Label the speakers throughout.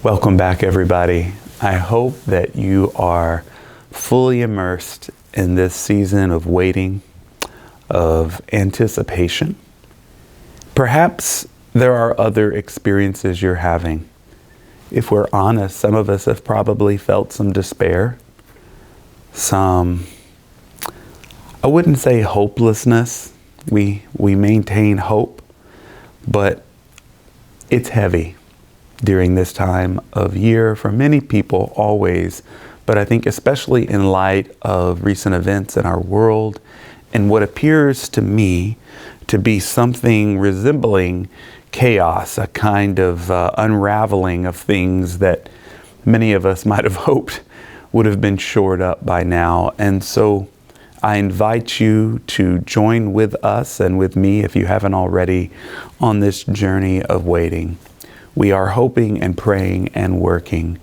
Speaker 1: Welcome back, everybody. I hope that you are fully immersed in this season of waiting, of anticipation. Perhaps there are other experiences you're having. If we're honest, some of us have probably felt some despair, some, I wouldn't say hopelessness. We maintain hope, but it's heavy during this time of year for many people always, but I think especially in light of recent events in our world and what appears to me to be something resembling chaos, a kind of unraveling of things that many of us might have hoped would have been shored up by now. And so I invite you to join with us and with me, if you haven't already, on this journey of waiting. We are hoping and praying and working,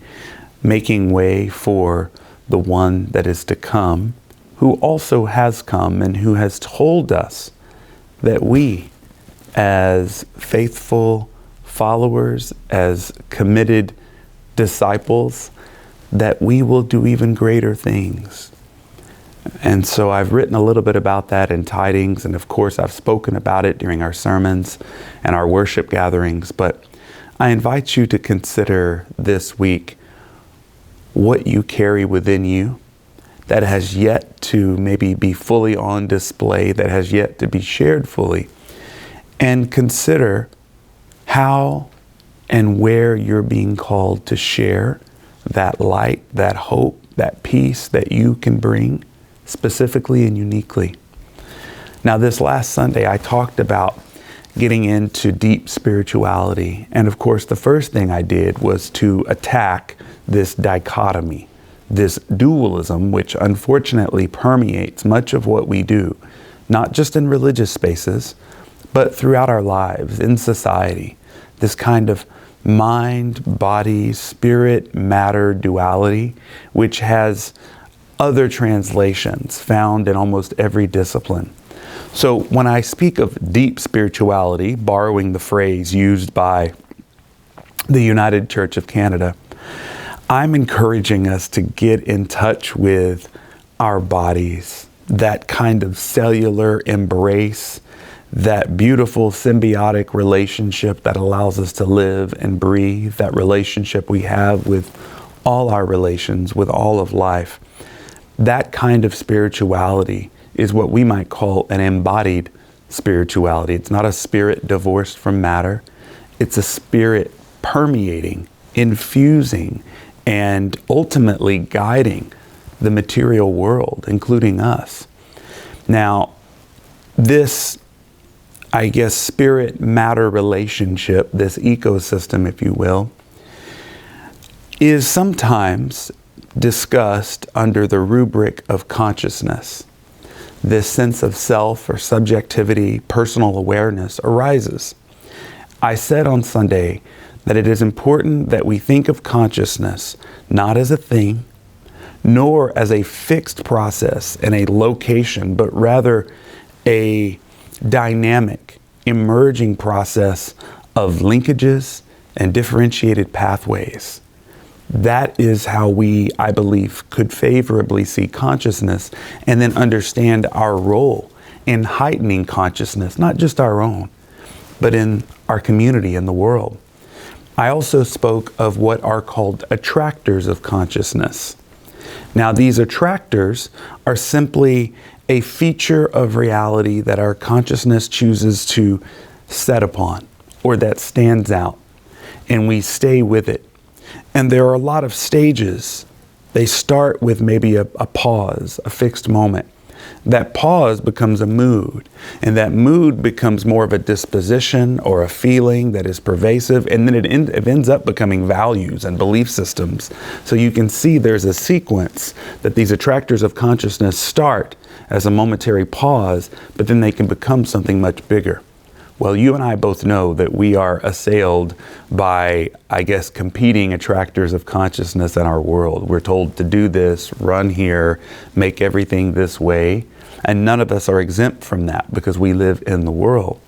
Speaker 1: making way for the one that is to come, who also has come and who has told us that we, as faithful followers, as committed disciples, that we will do even greater things. And so I've written a little bit about that in Tidings, and of course I've spoken about it during our sermons and our worship gatherings, but I invite you to consider this week what you carry within you that has yet to maybe be fully on display, that has yet to be shared fully, and consider how and where you're being called to share that light, that hope, that peace that you can bring specifically and uniquely. Now, this last Sunday, I talked about getting into deep spirituality. And of course, the first thing I did was to attack this dichotomy, this dualism, which unfortunately permeates much of what we do, not just in religious spaces, but throughout our lives, in society. This kind of mind, body, spirit, matter duality, which has other translations found in almost every discipline. So when I speak of deep spirituality, borrowing the phrase used by the United Church of Canada, I'm encouraging us to get in touch with our bodies, that kind of cellular embrace, that beautiful symbiotic relationship that allows us to live and breathe, that relationship we have with all our relations, with all of life. That kind of spirituality is what we might call an embodied spirituality. It's not a spirit divorced from matter. It's a spirit permeating, infusing, and ultimately guiding the material world, including us. Now, this, I guess, spirit-matter relationship, this ecosystem, if you will, is sometimes discussed under the rubric of consciousness. This sense of self or subjectivity, personal awareness arises. I said on Sunday that it is important that we think of consciousness not as a thing, nor as a fixed process and a location, but rather a dynamic, emerging process of linkages and differentiated pathways. That is how we, I believe, could favorably see consciousness and then understand our role in heightening consciousness, not just our own, but in our community and the world. I also spoke of what are called attractors of consciousness. Now, these attractors are simply a feature of reality that our consciousness chooses to set upon or that stands out, and we stay with it. And there are a lot of stages. They start with maybe a pause, a fixed moment. That pause becomes a mood, and that mood becomes more of a disposition or a feeling that is pervasive, and then it ends up becoming values and belief systems. So you can see there's a sequence that these attractors of consciousness start as a momentary pause, but then they can become something much bigger. Well, you and I both know that we are assailed by, I guess, competing attractors of consciousness in our world. We're told to do this, run here, make everything this way. And none of us are exempt from that because we live in the world.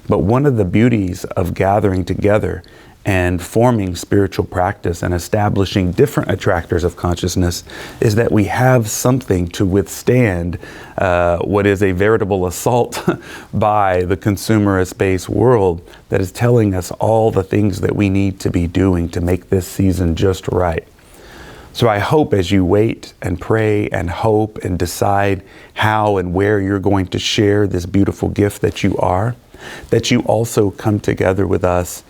Speaker 1: But one of the beauties of gathering together and forming spiritual practice and establishing different attractors of consciousness is that we have something to withstand what is a veritable assault by the consumerist-based world that is telling us all the things that we need to be doing to make this season just right. So I hope as you wait and pray and hope and decide how and where you're going to share this beautiful gift that you are, that you also come together with us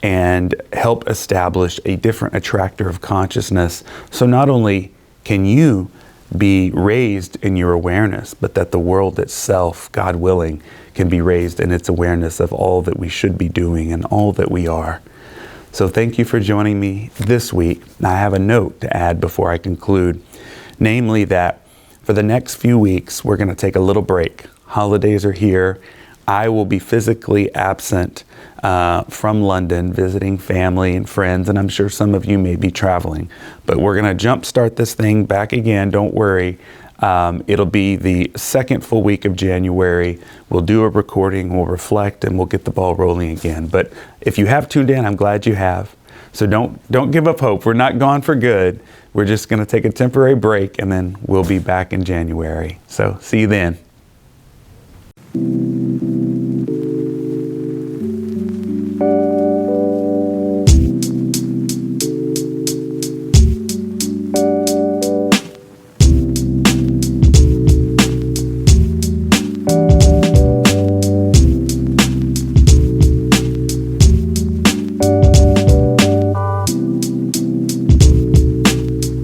Speaker 1: and help establish a different attractor of consciousness. So not only can you be raised in your awareness, but that the world itself, God willing, can be raised in its awareness of all that we should be doing and all that we are. So thank you for joining me this week. I have a note to add before I conclude, namely that for the next few weeks, we're going to take a little break. Holidays are here. I will be physically absent from London, visiting family and friends, and I'm sure some of you may be traveling. But we're going to jumpstart this thing back again. Don't worry. It'll be the second full week of January. We'll do a recording, we'll reflect, and we'll get the ball rolling again. But if you have tuned in, I'm glad you have. So don't give up hope. We're not gone for good. We're just going to take a temporary break, and then we'll be back in January. So see you then.